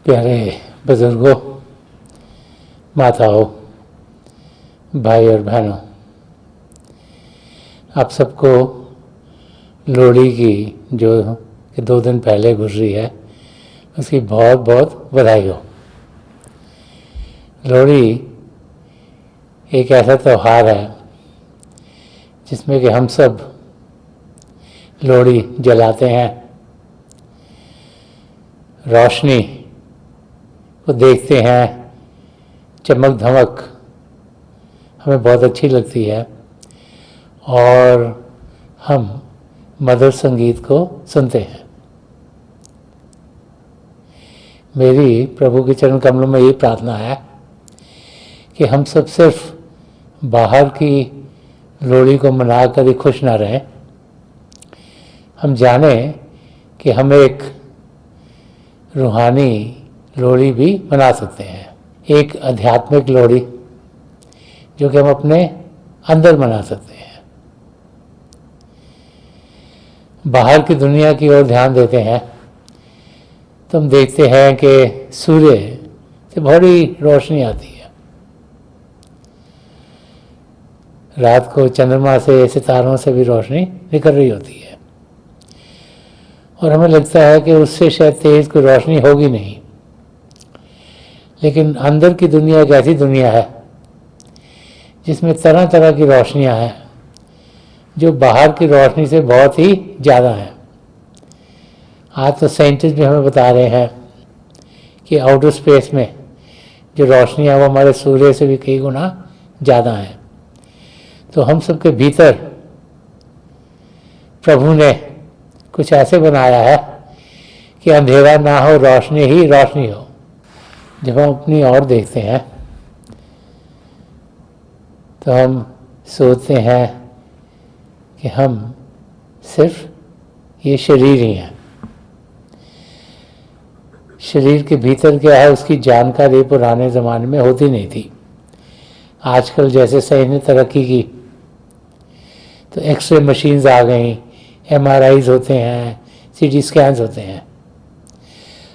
प्यारे बुजुर्गों, माताओं, भाई और बहनों, आप सबको लोहड़ी की जो 2 दिन पहले गुजरी है उसकी बहुत बहुत बधाई हो। लोहड़ी एक ऐसा त्यौहार है जिसमें कि हम सब लोहड़ी जलाते हैं, रोशनी को देखते हैं, चमक धमक हमें बहुत अच्छी लगती है और हम मधुर संगीत को सुनते हैं। मेरी प्रभु के चरण कमलों में ये प्रार्थना है कि हम सब सिर्फ बाहर की लोहड़ी को मनाकर ही खुश ना रहें। हम जानें कि हम एक रूहानी लोहड़ी भी मना सकते हैं, एक आध्यात्मिक लोहड़ी जो कि हम अपने अंदर मना सकते हैं। बाहर की दुनिया की ओर ध्यान देते हैं तो हम देखते हैं कि सूर्य से बड़ी रोशनी आती है, रात को चंद्रमा से, सितारों से भी रोशनी निकल रही होती है और हमें लगता है कि उससे शायद तेज कोई रोशनी होगी नहीं। लेकिन अंदर की दुनिया एक ऐसी दुनिया है जिसमें तरह तरह की रोशनियां हैं जो बाहर की रोशनी से बहुत ही ज़्यादा हैं। आज तो साइंटिस्ट भी हमें बता रहे हैं कि आउटर स्पेस में जो रोशनियां वो हमारे सूर्य से भी कई गुना ज़्यादा हैं। तो हम सबके भीतर प्रभु ने कुछ ऐसे बनाया है कि अंधेरा ना हो, रोशनी ही रोशनी हो। जब हम अपनी ओर देखते हैं तो हम सोचते हैं कि हम सिर्फ ये शरीर ही हैं। शरीर के भीतर क्या है उसकी जानकारी पुराने ज़माने में होती नहीं थी। आजकल जैसे साइंस ने तरक्की की तो एक्सरे मशीन्स आ गई, MRIs होते हैं, CT स्कैन्स होते हैं।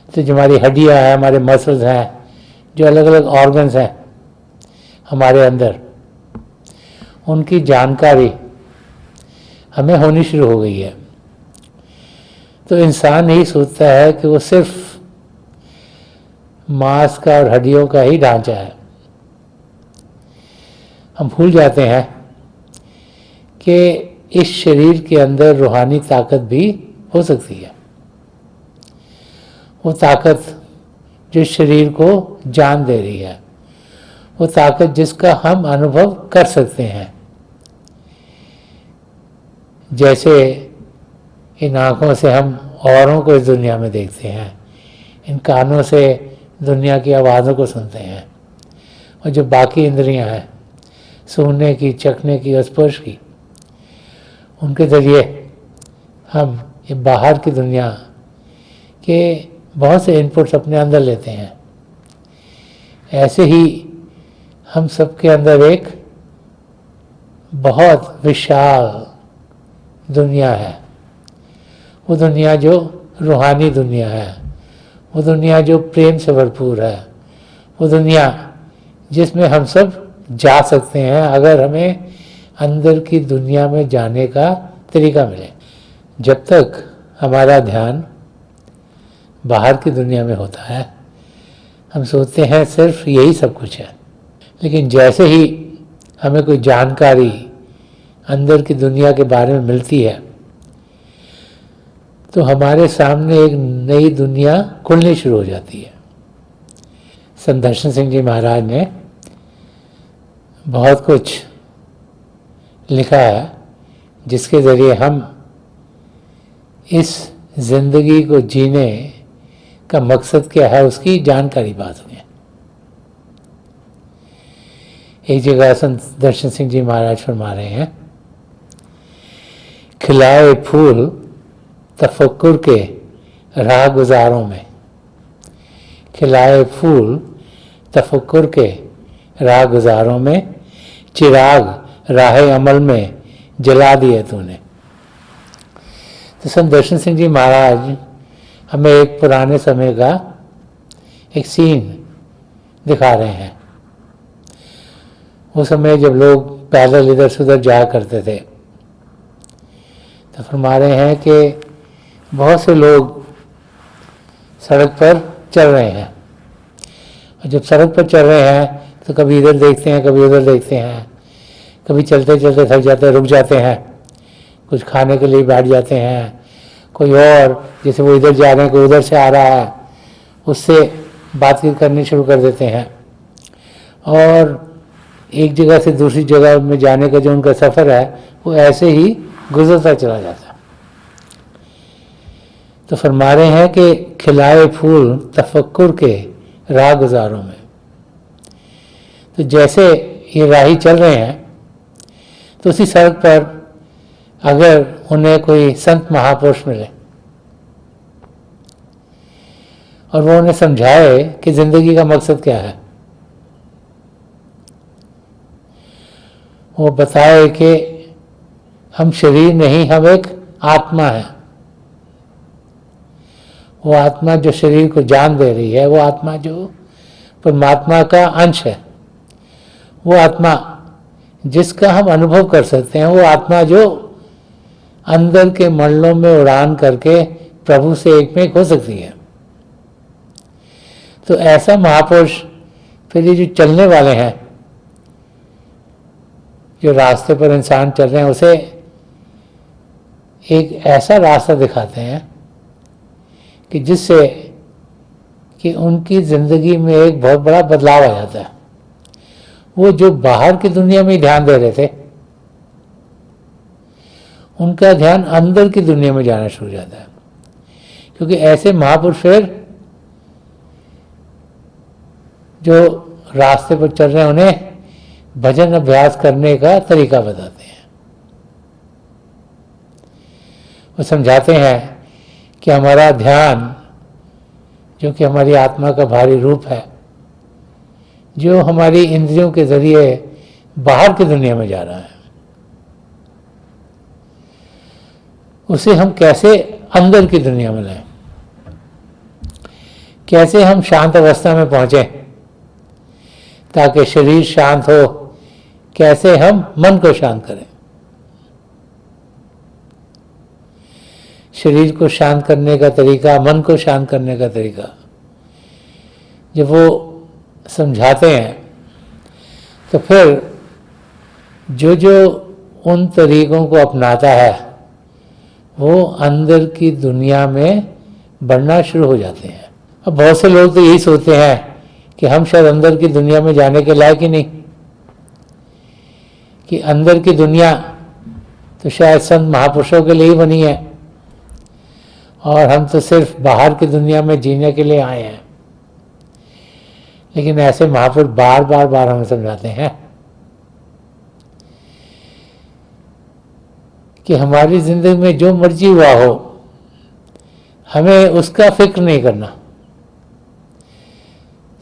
तो जो हमारी हड्डियाँ हैं, हमारे मसल्स हैं, जो अलग अलग ऑर्गन्स हैं हमारे अंदर, उनकी जानकारी हमें होनी शुरू हो गई है। तो इंसान यही सोचता है कि वो सिर्फ मांस का और हड्डियों का ही ढांचा है। हम भूल जाते हैं कि इस शरीर के अंदर रूहानी ताकत भी हो सकती है। वो ताकत जो शरीर को जान दे रही है, वो ताकत जिसका हम अनुभव कर सकते हैं। जैसे इन आँखों से हम औरों को इस दुनिया में देखते हैं, इन कानों से दुनिया की आवाज़ों को सुनते हैं, और जो बाकी इंद्रियां हैं सूंघने की, चखने की और स्पर्श की, उनके ज़रिए हम ये बाहर की दुनिया के बहुत से इनपुट्स अपने अंदर लेते हैं। ऐसे ही हम सबके अंदर एक बहुत विशाल दुनिया है। वो दुनिया जो रूहानी दुनिया है, वो दुनिया जो प्रेम से भरपूर है, वो दुनिया जिसमें हम सब जा सकते हैं अगर हमें अंदर की दुनिया में जाने का तरीका मिले। जब तक हमारा ध्यान बाहर की दुनिया में होता है हम सोचते हैं सिर्फ यही सब कुछ है। लेकिन जैसे ही हमें कोई जानकारी अंदर की दुनिया के बारे में मिलती है तो हमारे सामने एक नई दुनिया खुलनी शुरू हो जाती है। संत दर्शन सिंह जी महाराज ने बहुत कुछ लिखा है जिसके ज़रिए हम इस ज़िंदगी को जीने का मकसद क्या है उसकी जानकारी पा सकें। एक जगह संत दर्शन सिंह जी महाराज फरमा रहे हैं, खिलाए फूल तफक्कुर के राह गुजारों में, खिलाए फूल तफक्कुर के राह गुजारों में, चिराग राह अमल में जला दिए तूने। तो संत दर्शन सिंह जी महाराज हमें एक पुराने समय का एक सीन दिखा रहे हैं। उस समय जब लोग पैदल इधर से उधर जाया करते थे, तो फरमा रहे हैं कि बहुत से लोग सड़क पर चल रहे हैं, और जब सड़क पर चल रहे हैं तो कभी इधर देखते हैं, कभी उधर देखते हैं, कभी चलते चलते थक जाते हैं, रुक जाते हैं, कुछ खाने के लिए बैठ जाते हैं, कोई और जैसे वो इधर जा रहे हैं, कोई उधर से आ रहा है, उससे बातचीत करनी शुरू कर देते हैं, और एक जगह से दूसरी जगह में जाने का जो उनका सफ़र है वो ऐसे ही गुजरता चला जाता है। तो फरमा रहे हैं कि खिलाए फूल तफक्कुर के राह गुजारों में। तो जैसे ये राही चल रहे हैं, तो उसी सड़क पर अगर उन्हें कोई संत महापुरुष मिले और वो उन्हें समझाए कि ज़िंदगी का मकसद क्या है, वो बताए कि हम शरीर नहीं, हम एक आत्मा है। वो आत्मा जो शरीर को जान दे रही है, वो आत्मा जो परमात्मा का अंश है, वो आत्मा जिसका हम अनुभव कर सकते हैं, वो आत्मा जो अंदर के मंडलों में उड़ान करके प्रभु से एक में एक हो सकती है। तो ऐसा महापुरुष फिर ये जो चलने वाले हैं, जो रास्ते पर इंसान चल रहे हैं, उसे एक ऐसा रास्ता दिखाते हैं कि जिससे कि उनकी ज़िंदगी में एक बहुत बड़ा बदलाव आ जाता है। वो जो बाहर की दुनिया में ध्यान दे रहे थे, उनका ध्यान अंदर की दुनिया में जाना शुरू हो जाता है, क्योंकि ऐसे महापुरुष फिर जो रास्ते पर चल रहे हैं उन्हें भजन अभ्यास करने का तरीका बताते हैं। वो समझाते हैं कि हमारा ध्यान, जो कि हमारी आत्मा का भारी रूप है, जो हमारी इंद्रियों के जरिए बाहर की दुनिया में जा रहा है, उसे हम कैसे अंदर की दुनिया में लाएं, कैसे हम शांत अवस्था में पहुंचे ताकि शरीर शांत हो, कैसे हम मन को शांत करें। शरीर को शांत करने का तरीका, मन को शांत करने का तरीका जब वो समझाते हैं, तो फिर जो जो उन तरीकों को अपनाता है वो अंदर की दुनिया में बढ़ना शुरू हो जाते हैं। अब बहुत से लोग तो यही सोचते हैं कि हम शायद अंदर की दुनिया में जाने के लायक ही नहीं, कि अंदर की दुनिया तो शायद संत महापुरुषों के लिए ही बनी है और हम तो सिर्फ बाहर की दुनिया में जीने के लिए आए हैं। लेकिन ऐसे महापुरुष बार बार हमें समझाते हैं कि हमारी जिंदगी में जो मर्जी हुआ हो, हमें उसका फिक्र नहीं करना।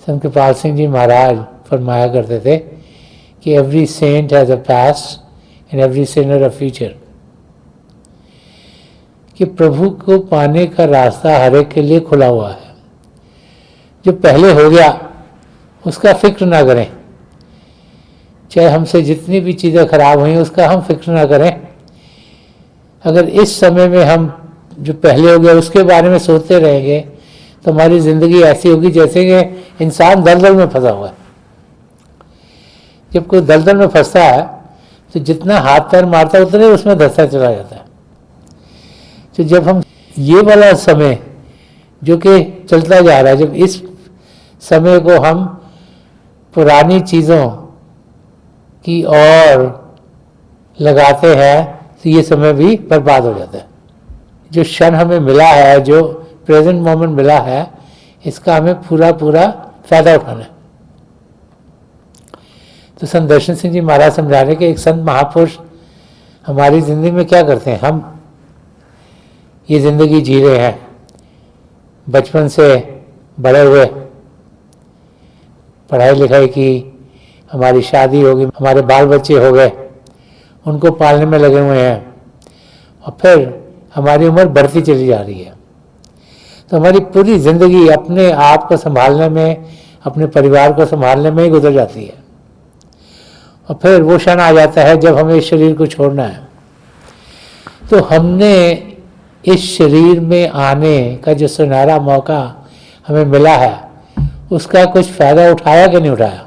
संत कृपाल सिंह जी महाराज फरमाया करते थे कि every saint has a past and every sinner a future, कि प्रभु को पाने का रास्ता हर एक के लिए खुला हुआ है। जो पहले हो गया उसका फिक्र ना करें, चाहे हमसे जितनी भी चीज़ें खराब हुई उसका हम फिक्र ना करें। अगर इस समय में हम जो पहले हो गया उसके बारे में सोचते रहेंगे तो हमारी ज़िंदगी ऐसी होगी जैसे कि इंसान दलदल में फंसा हुआ है। जब कोई दलदल में फंसता है तो जितना हाथ पैर मारता है उतने उसमें धंसता चला जाता है। तो जब हम ये वाला समय जो कि चलता जा रहा है, जब इस समय को हम पुरानी चीज़ों की ओर लगाते हैं तो ये समय भी बर्बाद हो जाता है। जो क्षण हमें मिला है, जो प्रेजेंट मोमेंट मिला है, इसका हमें पूरा फ़ायदा उठाना है। तो संत दर्शन सिंह जी महाराज समझा रहे कि एक संत महापुरुष हमारी ज़िंदगी में क्या करते हैं। हम ये ज़िंदगी जी रहे हैं, बचपन से बड़े हुए, पढ़ाई लिखाई की, हमारी शादी हो गई, हमारे बाल बच्चे हो गए, उनको पालने में लगे हुए हैं, और फिर हमारी उम्र बढ़ती चली जा रही है। तो हमारी पूरी ज़िंदगी अपने आप को संभालने में, अपने परिवार को संभालने में ही गुजर जाती है। और फिर वो क्षण आ जाता है जब हमें इस शरीर को छोड़ना है। तो हमने इस शरीर में आने का जो सुनहरा मौका हमें मिला है, उसका कुछ फ़ायदा उठाया कि नहीं उठाया?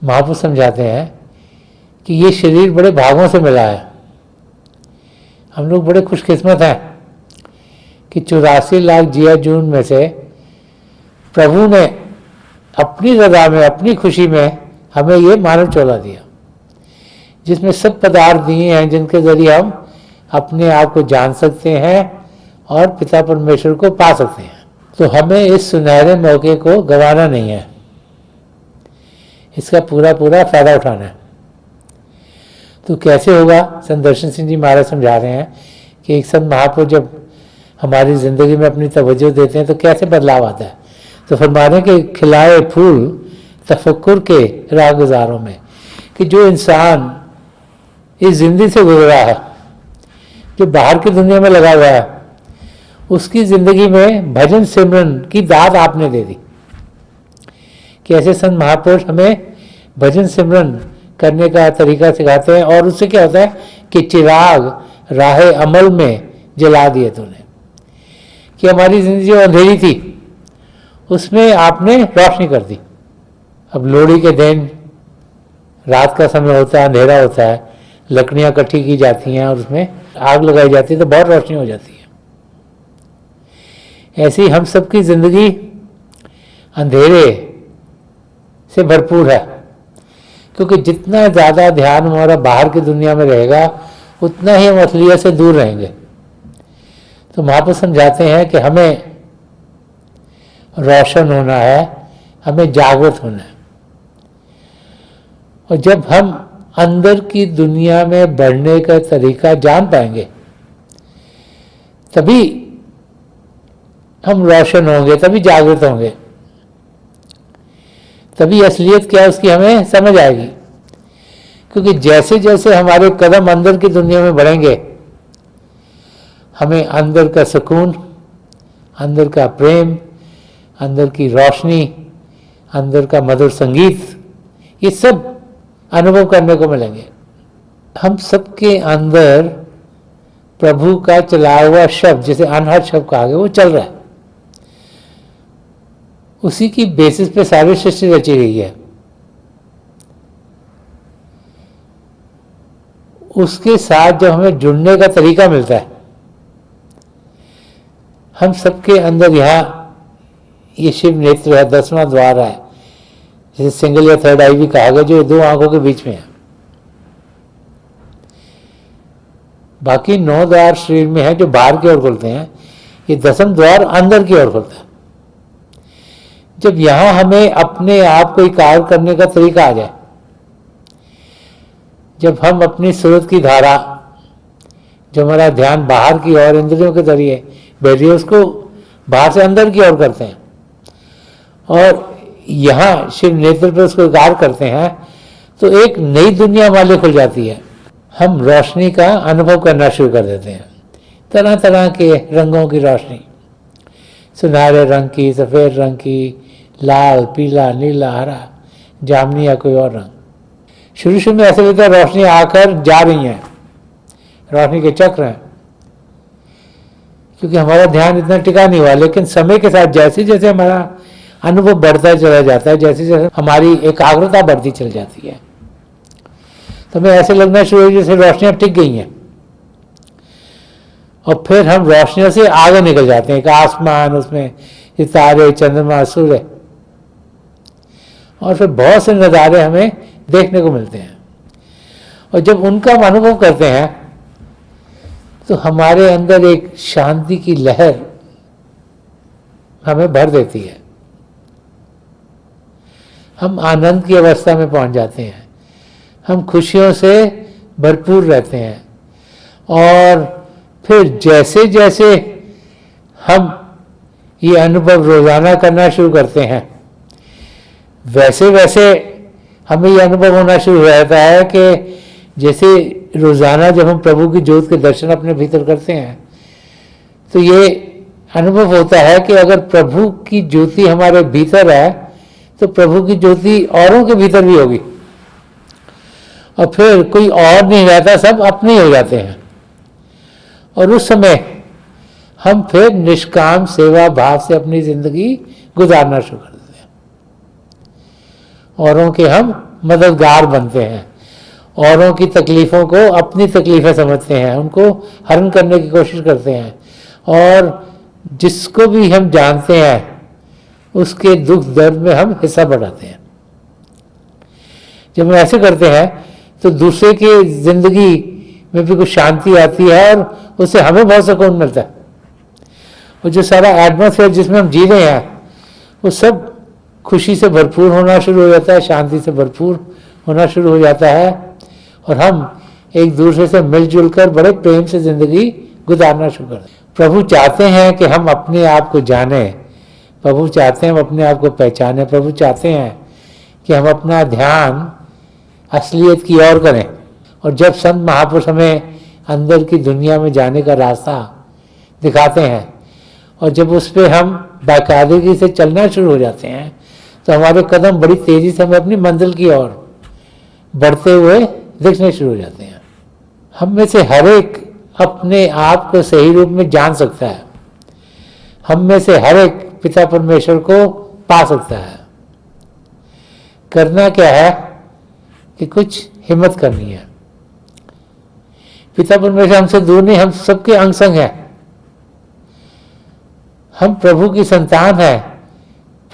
महापुरुष समझाते हैं कि ये शरीर बड़े भागों से मिला है। हम लोग बड़े खुशकिस्मत हैं कि 84 लाख जिया जून में से प्रभु ने अपनी रज़ा में, अपनी खुशी में हमें ये मानव चोला दिया, जिसमें सब पदार्थ दिए हैं जिनके ज़रिए हम अपने आप को जान सकते हैं और पिता परमेश्वर को पा सकते हैं। तो हमें इस सुनहरे मौके को गंवाना नहीं है, इसका पूरा पूरा फ़ायदा उठाना है। तो कैसे होगा? संत दर्शन सिंह जी महाराज समझा रहे हैं कि एक संत महापुरुष जब हमारी ज़िंदगी में अपनी तवज्जो देते हैं तो कैसे बदलाव आता है। तो फरमा रहे हैं कि खिलाए फूल तफक्कुर के राहगुजारों में, कि जो इंसान इस ज़िंदगी से गुजरा है, जो बाहर की दुनिया में लगा हुआ है, उसकी ज़िंदगी में भजन सिमरन की दात आपने दे दी। कि ऐसे संत महापुरुष हमें भजन सिमरन करने का तरीका सिखाते हैं, और उससे क्या होता है कि चिराग राहे अमल में जला दिए तूने, कि हमारी ज़िंदगी जो अंधेरी थी उसमें आपने रोशनी कर दी। अब लोहड़ी के दिन रात का समय होता है, अंधेरा होता है, लकड़ियाँ इकट्ठी की जाती हैं और उसमें आग लगाई जाती है तो बहुत रोशनी हो जाती है। ऐसी हम सबकी ज़िंदगी अंधेरे से भरपूर है, क्योंकि जितना ज़्यादा ध्यान हमारा बाहर की दुनिया में रहेगा उतना ही हम असलियत से दूर रहेंगे। तो महापुरुष समझाते हैं कि हमें रोशन होना है, हमें जागृत होना है। और जब हम अंदर की दुनिया में बढ़ने का तरीका जान पाएंगे तभी हम रोशन होंगे, तभी जागृत होंगे, तभी असलियत क्या है उसकी हमें समझ आएगी। क्योंकि जैसे जैसे हमारे कदम अंदर की दुनिया में बढ़ेंगे, हमें अंदर का सुकून, अंदर का प्रेम, अंदर की रोशनी, अंदर का मधुर संगीत, ये सब अनुभव करने को मिलेंगे। हम सबके अंदर प्रभु का चला हुआ शब्द, जैसे अनहद शब्द कहा गया, वो चल रहा है। उसी की बेसिस पे सारी सृष्टि रची गई है। उसके साथ जब हमें जुड़ने का तरीका मिलता है, हम सबके अंदर यहाँ ये शिव नेत्र है, 10वां द्वार है, जैसे सिंगल या थर्ड आई भी कहा गया, जो 2 आंखों के बीच में है। बाकी 9 द्वार शरीर में है जो बाहर की ओर खुलते हैं, ये 10वां द्वार अंदर की ओर खुलता है। जब यहाँ हमें अपने आप को इकार करने का तरीका आ जाए, जब हम अपनी सूरत की धारा, जो हमारा ध्यान बाहर की ओर इंद्रियों के जरिए बैठ रही है, उसको बाहर से अंदर की ओर करते हैं और यहाँ शिव नेत्र पर उसको इकार करते हैं, तो एक नई दुनिया हमारे लिए खुल जाती है। हम रोशनी का अनुभव करना शुरू कर देते हैं, तरह तरह के रंगों की रोशनी, सुनहरे रंग की, सफ़ेद रंग की, लाल, पीला, नीला, हरा, जामुनी या कोई और रंग। शुरू शुरू में ऐसे लगता है रोशनी आकर जा रही हैं, रोशनी के चक्र हैं, क्योंकि हमारा ध्यान इतना टिका नहीं हुआ। लेकिन समय के साथ जैसे जैसे हमारा अनुभव बढ़ता चला जाता है, जैसे जैसे हमारी एकाग्रता बढ़ती चल जाती है, तो हमें ऐसे लगना शुरू हुई जैसे रोशनियाँ टिक गई हैं। और फिर हम रोशनियों से आगे निकल जाते हैं, एक आसमान, उसमें सितारे, चंद्रमा, सूर्य, और फिर बहुत से नज़ारे हमें देखने को मिलते हैं। और जब उनका हम अनुभव करते हैं तो हमारे अंदर एक शांति की लहर हमें भर देती है, हम आनंद की अवस्था में पहुंच जाते हैं, हम खुशियों से भरपूर रहते हैं। और फिर जैसे जैसे हम ये अनुभव रोज़ाना करना शुरू करते हैं, वैसे वैसे हमें ये अनुभव होना शुरू हो जाता है कि जैसे रोज़ाना जब हम प्रभु की ज्योत के दर्शन अपने भीतर करते हैं तो ये अनुभव होता है कि अगर प्रभु की ज्योति हमारे भीतर है तो प्रभु की ज्योति औरों के भीतर भी होगी, और फिर कोई और नहीं रहता, सब अपने ही हो जाते हैं। और उस समय हम फिर निष्काम सेवा भाव से अपनी जिंदगी गुजारना शुरू कर देते हैं। औरों के हम मददगार बनते हैं, औरों की तकलीफ़ों को अपनी तकलीफ़ें समझते हैं, उनको हरण करने की कोशिश करते हैं, और जिसको भी हम जानते हैं उसके दुख दर्द में हम हिस्सा बढ़ाते हैं। जब हम ऐसे करते हैं तो दूसरे की ज़िंदगी में भी कुछ शांति आती है और उससे हमें बहुत सुकून मिलता है। और जो सारा एटमॉस्फेयर जिसमें हम जी रहे हैं वो सब खुशी से भरपूर होना शुरू हो जाता है, शांति से भरपूर होना शुरू हो जाता है, और हम एक दूसरे से मिलजुल कर बड़े प्रेम से ज़िंदगी गुजारना शुरू करते हैं। प्रभु चाहते हैं कि हम अपने आप को जानें, प्रभु चाहते हैं हम अपने आप को पहचानें, प्रभु चाहते हैं कि हम अपना ध्यान असलियत की ओर करें। और जब संत महापुरुष हमें अंदर की दुनिया में जाने का रास्ता दिखाते हैं और जब उस पर हम बाकायदगी से चलना शुरू हो जाते हैं तो हमारे कदम बड़ी तेज़ी से हमें अपनी मंजिल की ओर बढ़ते हुए दिखने शुरू हो जाते हैं। हम में से हर एक अपने आप को सही रूप में जान सकता है, हम में से हर एक पिता परमेश्वर को पा सकता है। करना क्या है कि कुछ हिम्मत करनी है। पिता परमेश्वर हमसे दूर नहीं, हम सबके अंग संग हैं, हम प्रभु की संतान हैं,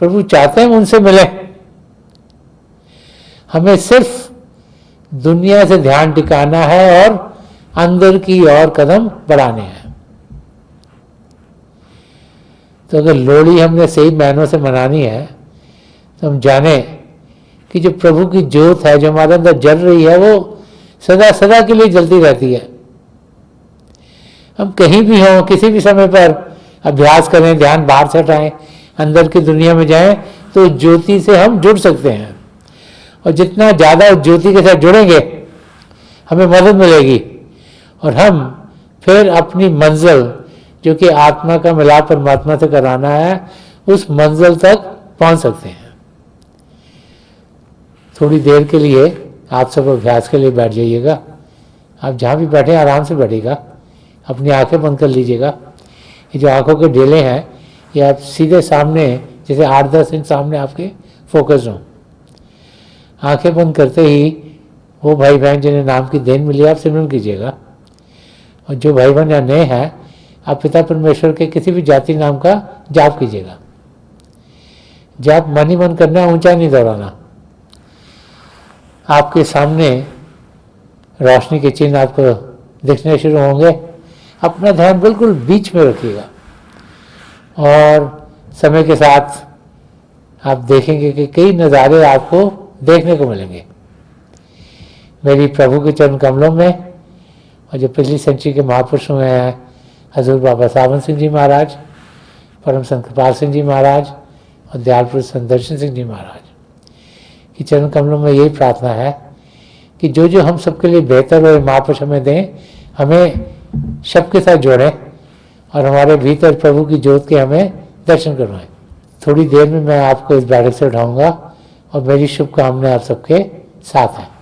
प्रभु चाहते हैं हम उनसे मिलें। हमें सिर्फ दुनिया से ध्यान टिकाना है और अंदर की ओर कदम बढ़ाने हैं। तो अगर लोहड़ी हमने सही मायनों से मनानी है तो हम जाने कि जो प्रभु की ज्योत है जो हमारे अंदर जल रही है वो सदा सदा के लिए जलती रहती है। हम कहीं भी हों, किसी भी समय पर अभ्यास करें, ध्यान बाहर से हटाएं, अंदर की दुनिया में जाएं तो ज्योति से हम जुड़ सकते हैं। और जितना ज़्यादा ज्योति के साथ जुड़ेंगे हमें मदद मिलेगी और हम फिर अपनी मंजिल जो कि आत्मा का मिलाप परमात्मा से कराना है उस मंजिल तक पहुंच सकते हैं। थोड़ी देर के लिए आप सब अभ्यास के लिए बैठ जाइएगा। आप जहाँ भी बैठे आराम से बैठिएगा, अपनी आंखें बंद कर लीजिएगा। ये जो आंखों के डेले हैं ये आप सीधे सामने जैसे 8-10 इंच सामने आपके फोकस हों। आंखें बंद करते ही वो भाई बहन जिन्हें नाम की देन मिली आप सिमरन कीजिएगा। और जो भाई बहन यहाँ नए हैं आप पिता परमेश्वर के किसी भी जाति नाम का जाप कीजिएगा। जाप मन ही मन करना, ऊंचा नहीं दोहराना। आपके सामने रोशनी के चिन्ह आपको दिखने शुरू होंगे। अपना ध्यान बिल्कुल बीच में रखिएगा और समय के साथ आप देखेंगे कि कई नज़ारे आपको देखने को मिलेंगे। मेरी प्रभु के चरण कमलों में और जो पिछली सेंचुरी के महापुरुष हुए हैं हजूर बाबा सावन सिंह जी महाराज, परम संत कृपाल सिंह जी महाराज और दयाल पुरुष संत दर्शन सिंह जी महाराज की चरण कमलों में यही प्रार्थना है कि जो जो हम सबके लिए बेहतर और महापुरुष हमें दें, हमें सबके साथ जोड़ें और हमारे भीतर प्रभु की ज्योत के हमें दर्शन करवाएं। थोड़ी देर में मैं आपको इस बैठक से उठाऊंगा और मेरी शुभकामनाएं आप सबके साथ हैं।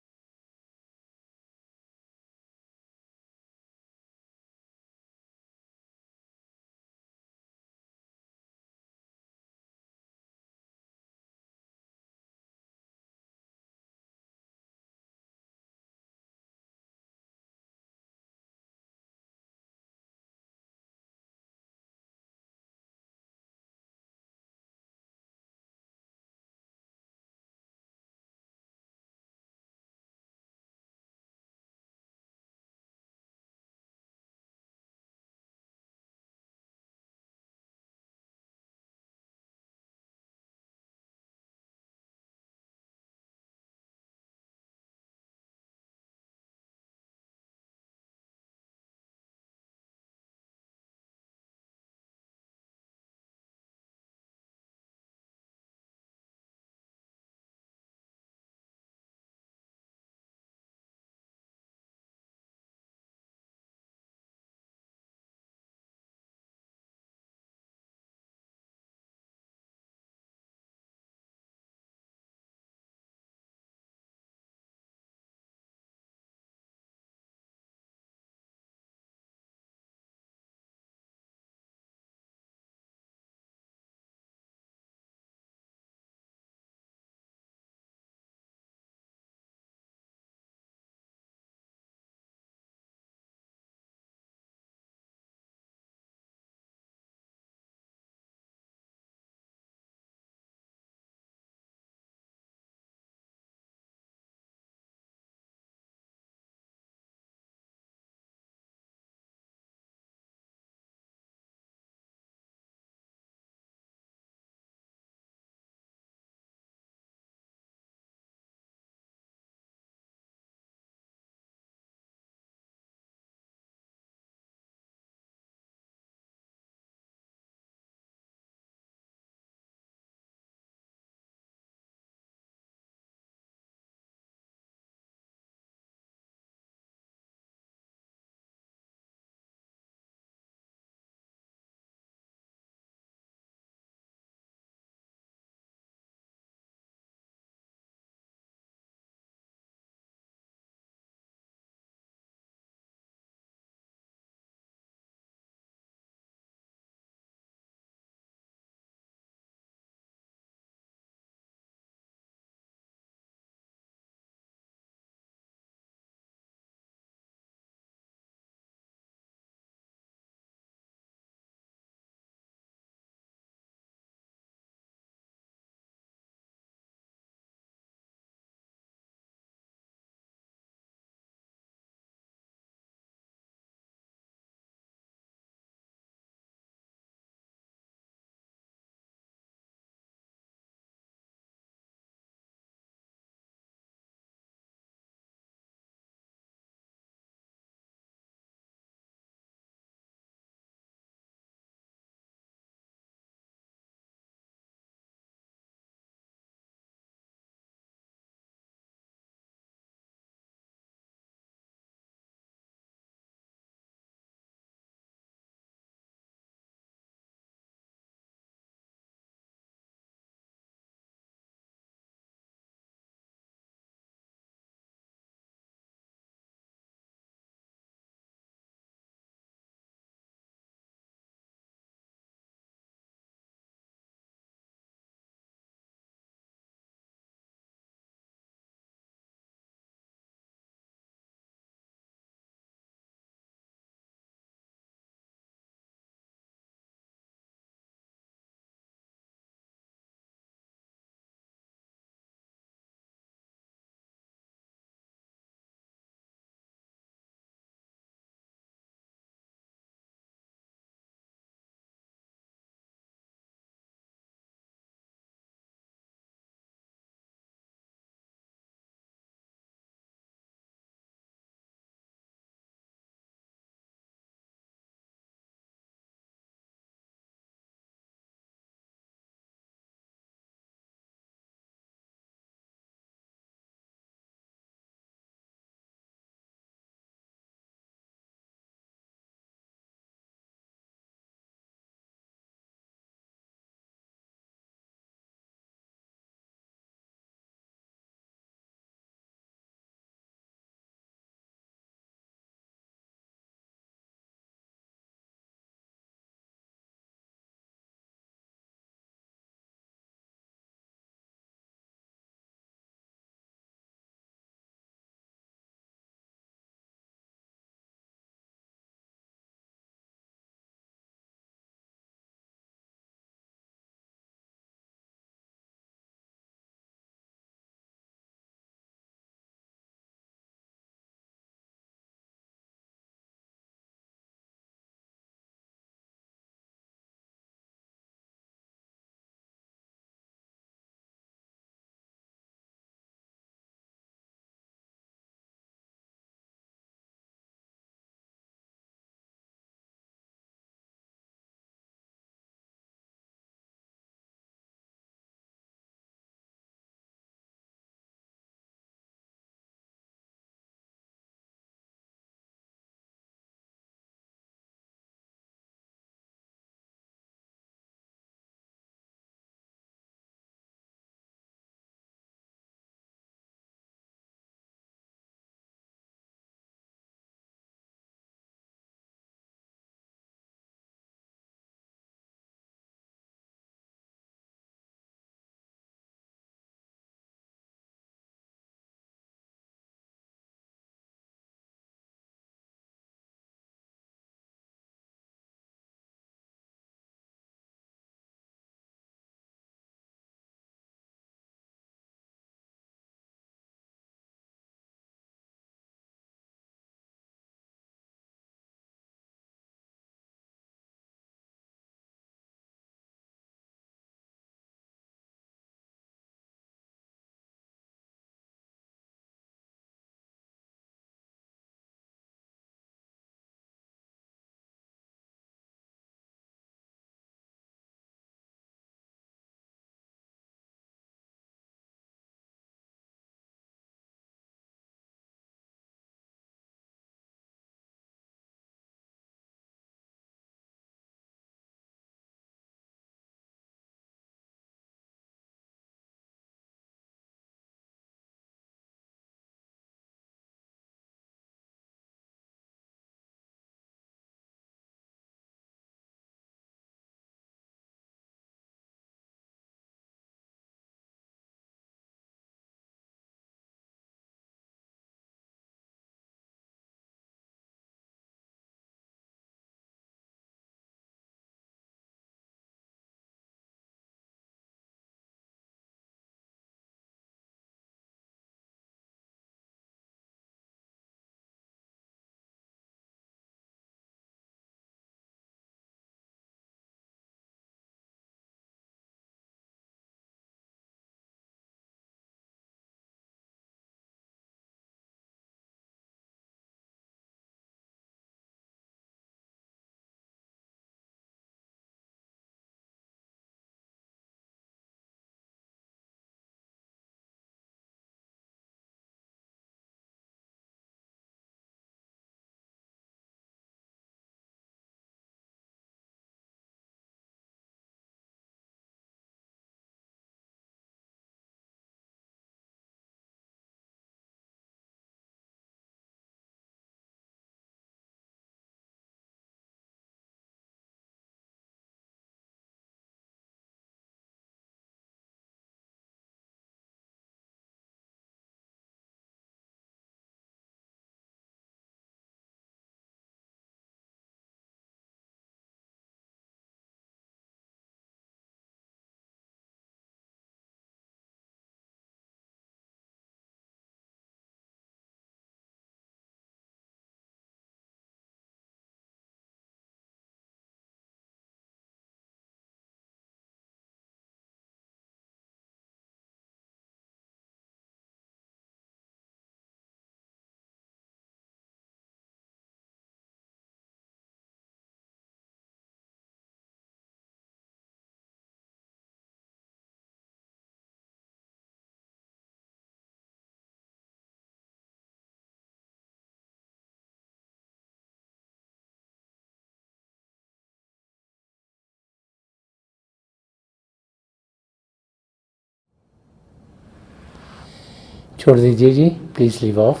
छोड़ दीजिए जी, प्लीज़ लीव ऑफ।